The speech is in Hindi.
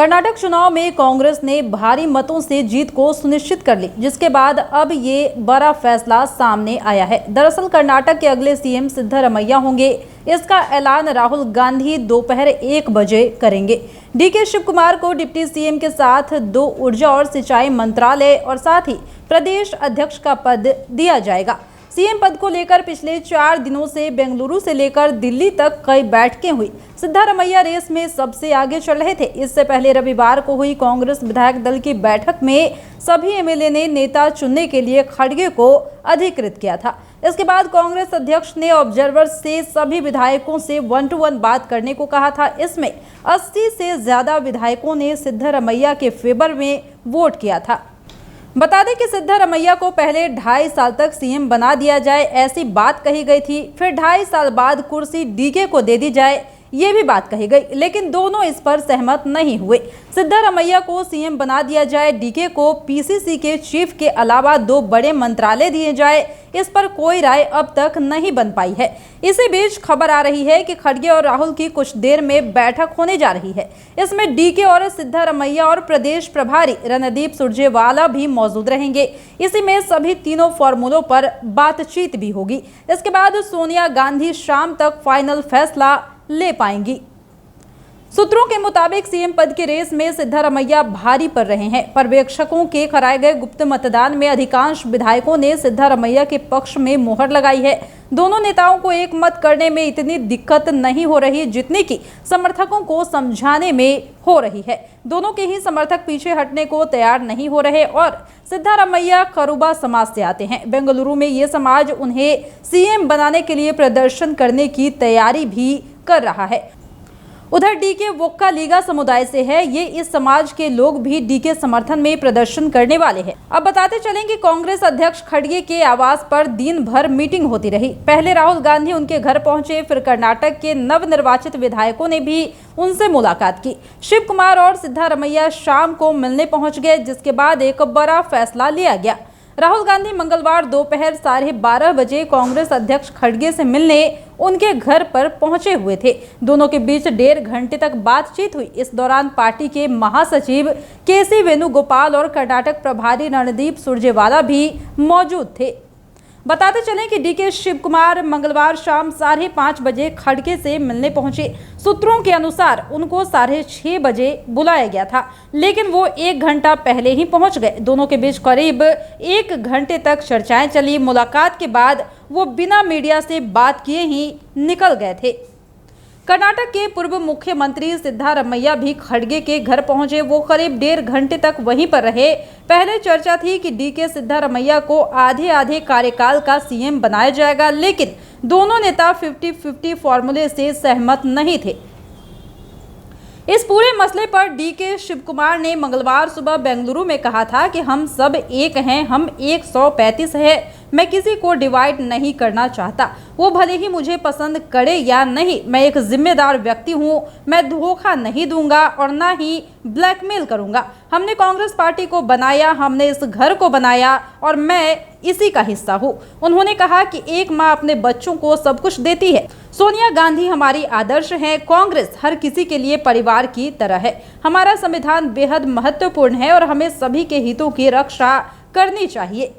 कर्नाटक चुनाव में कांग्रेस ने भारी मतों से जीत को सुनिश्चित कर ली, जिसके बाद अब ये बड़ा फैसला सामने आया है। दरअसल कर्नाटक के अगले सीएम सिद्धरमैया होंगे। इसका ऐलान राहुल गांधी दोपहर 1 बजे करेंगे। डीके शिव कुमार को डिप्टी सीएम के साथ 2 ऊर्जा और सिंचाई मंत्रालय और साथ ही प्रदेश अध्यक्ष का पद दिया जाएगा। सीएम पद को लेकर पिछले 4 दिनों से बेंगलुरु से लेकर दिल्ली तक कई बैठकें हुई। सिद्धरमैया रेस में सबसे आगे चल रहे थे। इससे पहले रविवार को हुई कांग्रेस विधायक दल की बैठक में सभी एमएलए ने नेता चुनने के लिए खड़गे को अधिकृत किया था। इसके बाद कांग्रेस अध्यक्ष ने ऑब्जर्वर्स से सभी विधायकों से 1-to-1 बात करने को कहा था। इसमें 80 से ज्यादा विधायकों ने सिद्धरमैया के फेवर में वोट किया था। बता दें कि सिद्धरमैया को पहले 2.5 साल तक सीएम बना दिया जाए, ऐसी बात कही गई थी। फिर 2.5 साल बाद कुर्सी डीके को दे दी जाए, ये भी बात कही गई, लेकिन दोनों इस पर सहमत नहीं हुए। सिद्धरमैया को सीएम बना दिया जाए, डीके को पीसीसी के चीफ के अलावा 2 बड़े मंत्रालय दिए जाए, इस पर कोई राय अब तक नहीं बन पाई है। इसी बीच खबर आ रही है कि खड़गे और राहुल की कुछ देर में बैठक होने जा रही है। इसमें डीके और सिद्धरमैया और प्रदेश प्रभारी रणदीप सुरजेवाला भी मौजूद रहेंगे। इसी में सभी तीनों फॉर्मूलों पर बातचीत भी होगी। इसके बाद सोनिया गांधी शाम तक फाइनल फैसला ले पाएंगी। सूत्रों के मुताबिक सीएम पद की रेस में सिद्धरमैया भारी पड़ रहे हैं। पर्यवेक्षकों के कराए गए गुप्त मतदान में अधिकांश विधायकों ने सिद्धरमैया के पक्ष में मोहर लगाई है। दोनों नेताओं को एक मत करने में इतनी दिक्कत नहीं हो रही जितनी कि समर्थकों को समझाने में हो रही है। दोनों के ही समर्थक पीछे हटने को तैयार नहीं हो रहे और सिद्धरमैया करुबा समाज से आते हैं। बेंगलुरु में ये समाज उन्हें सीएम बनाने के लिए प्रदर्शन करने की तैयारी भी कर रहा है। उधर डीके वोक्का लीगा समुदाय से है। ये इस समाज के लोग भी डीके समर्थन में प्रदर्शन करने वाले हैं। अब बताते चलें कि कांग्रेस अध्यक्ष खड़गे के आवास पर दिन भर मीटिंग होती रही। पहले राहुल गांधी उनके घर पहुंचे, फिर कर्नाटक के नवनिर्वाचित विधायकों ने भी उनसे मुलाकात की। शिव कुमार और सिद्धरमैया शाम को मिलने पहुंच गए, जिसके बाद एक बड़ा फैसला लिया गया। राहुल गांधी मंगलवार दोपहर 12:30 बजे कांग्रेस अध्यक्ष खड़गे से मिलने उनके घर पर पहुंचे हुए थे। दोनों के बीच 1.5 घंटे तक बातचीत हुई। इस दौरान पार्टी के महासचिव केसी वेणुगोपाल और कर्नाटक प्रभारी रणदीप सुरजेवाला भी मौजूद थे। बताते चलें कि डीके शिव कुमार मंगलवार शाम 5:30 बजे खड़गे से मिलने पहुंचे। सूत्रों के अनुसार उनको 6:30 बजे बुलाया गया था, लेकिन वो 1 घंटा पहले ही पहुंच गए। दोनों के बीच करीब 1 घंटे तक चर्चाएं चली। मुलाकात के बाद वो बिना मीडिया से बात किए ही निकल गए थे। कर्नाटक के पूर्व मुख्यमंत्री सिद्धरमैया भी खड़गे के घर पहुंचे। वो करीब 1.5 घंटे तक वहीं पर रहे। पहले चर्चा थी कि डीके सिद्धरमैया को आधे कार्यकाल का सीएम बनाया जाएगा, लेकिन दोनों नेता 50-50 फॉर्मूले से सहमत नहीं थे। इस पूरे मसले पर डीके शिव कुमार ने मंगलवार सुबह बेंगलुरु में कहा था कि हम सब एक हैं, हम 135 हैं। मैं किसी को डिवाइड नहीं करना चाहता, वो भले ही मुझे पसंद करे या नहीं। मैं एक जिम्मेदार व्यक्ति हूँ, मैं धोखा नहीं दूंगा और ना ही ब्लैकमेल करूंगा। हमने कांग्रेस पार्टी को बनाया, हमने इस घर को बनाया और मैं इसी का हिस्सा हूँ। उन्होंने कहा कि एक माँ अपने बच्चों को सब कुछ देती है। सोनिया गांधी हमारी आदर्श हैं। कांग्रेस हर किसी के लिए परिवार की तरह है। हमारा संविधान बेहद महत्वपूर्ण है और हमें सभी के हितों की रक्षा करनी चाहिए।